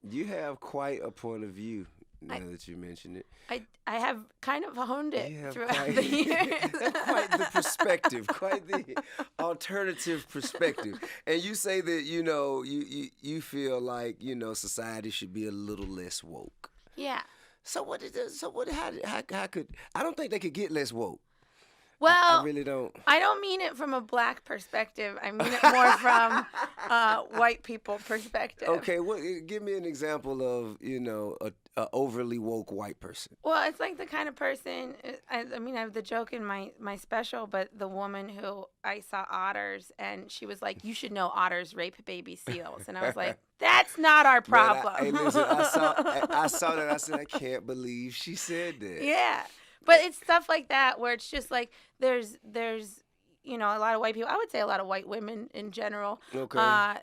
You have quite a point of view now that you mention it. I have kind of honed it You have throughout the years. quite the perspective, quite the alternative perspective. And you say that, you feel like, society should be a little less woke. Yeah. How could, I don't think they could get less woke. Well, I really don't. I don't mean it from a black perspective. I mean it more from white people perspective. Okay, give me an example of, a overly woke white person. Well, it's like the kind of person, I have the joke in my special, but the woman who I saw otters, and she was like, you should know otters rape baby seals. And I was like, that's not our problem. Man, listen, I saw that. I said, I can't believe she said that. Yeah. But it's stuff like that where it's just like there's a lot of white people. I would say a lot of white women in general. Okay.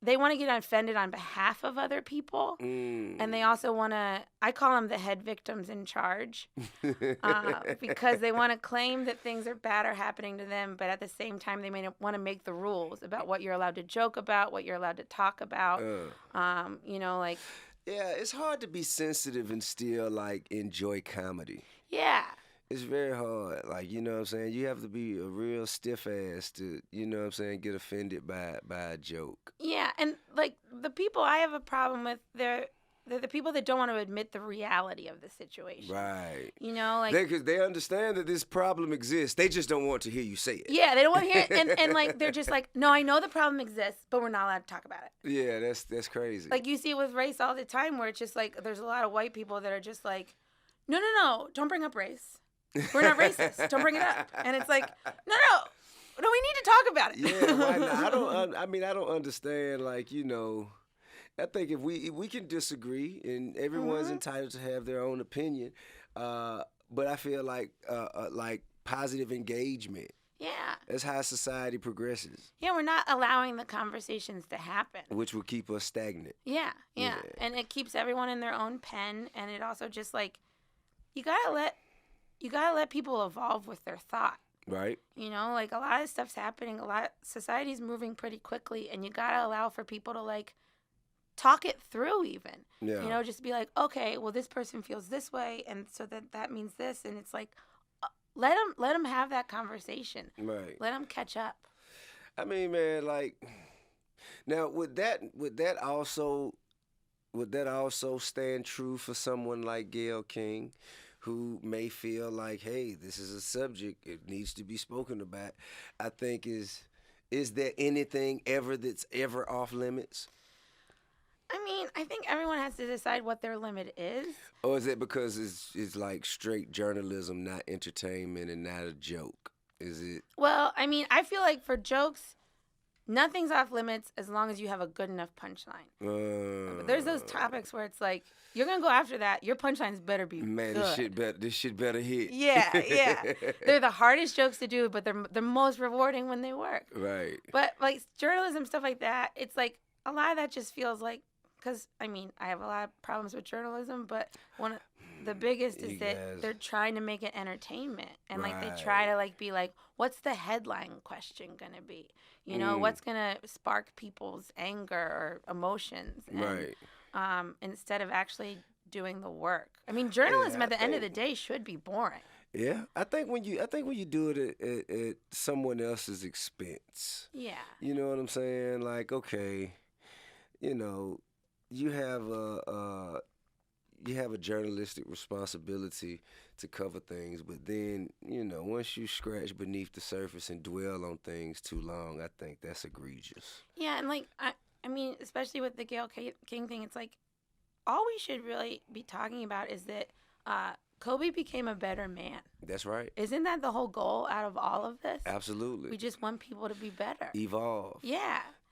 They want to get offended on behalf of other people, and they also want to. I call them the head victims in charge, because they want to claim that things are bad or happening to them, but at the same time they may want to make the rules about what you're allowed to joke about, what you're allowed to talk about. Like. Yeah, it's hard to be sensitive and still, enjoy comedy. Yeah. It's very hard. You know what I'm saying? You have to be a real stiff ass to, get offended by a joke. Yeah, and, the people I have a problem with, they're the people that don't want to admit the reality of the situation. Right. Because they understand that this problem exists. They just don't want to hear you say it. Yeah, they don't want to hear it. And they're just like, no, I know the problem exists, but we're not allowed to talk about it. Yeah, that's crazy. You see it with race all the time, where it's just there's a lot of white people that are just like, no, don't bring up race. We're not racist. Don't bring it up. And it's like, no, we need to talk about it. Yeah, why not? I don't understand, I think if we can disagree, and everyone's entitled to have their own opinion, but I feel like positive engagement. Yeah. That's how society progresses. Yeah, we're not allowing the conversations to happen. Which will keep us stagnant. Yeah. And it keeps everyone in their own pen, and it also just you gotta let people evolve with their thought. Right. A lot of stuff's happening. Society's moving pretty quickly, and you gotta allow for people to talk it through even. Yeah. Just be like, okay, well, this person feels this way, and so that means this, and it's let them have that conversation. Right. Let them catch up. I mean, man, now would that also stand true for someone like Gayle King, who may feel like, hey, this is a subject, it needs to be spoken about? I think is there anything ever that's ever off limits? I think everyone has to decide what their limit is. Or is it because it's straight journalism, not entertainment, and not a joke? Is it? Well, I feel like for jokes, nothing's off limits as long as you have a good enough punchline. There's those topics where it's you're gonna go after that. Your punchlines better be man, good. This shit better hit. Yeah. They're the hardest jokes to do, but they're the most rewarding when they work. Right. But journalism, stuff like that, it's a lot of that just feels because I have a lot of problems with journalism, but one of the biggest is that they're trying to make it entertainment, and they try to be what's the headline question gonna be? What's gonna spark people's anger or emotions? And, right. Instead of actually doing the work. Journalism at the end of the day should be boring. Yeah, I think when you do it at someone else's expense. Yeah. You know what I'm saying? Okay, you have a journalistic responsibility to cover things, but then, once you scratch beneath the surface and dwell on things too long, I think that's egregious. Yeah, and especially with the Gayle King thing, it's all we should really be talking about is that Kobe became a better man. That's right. Isn't that the whole goal out of all of this? Absolutely. We just want people to be better. Evolve. Yeah.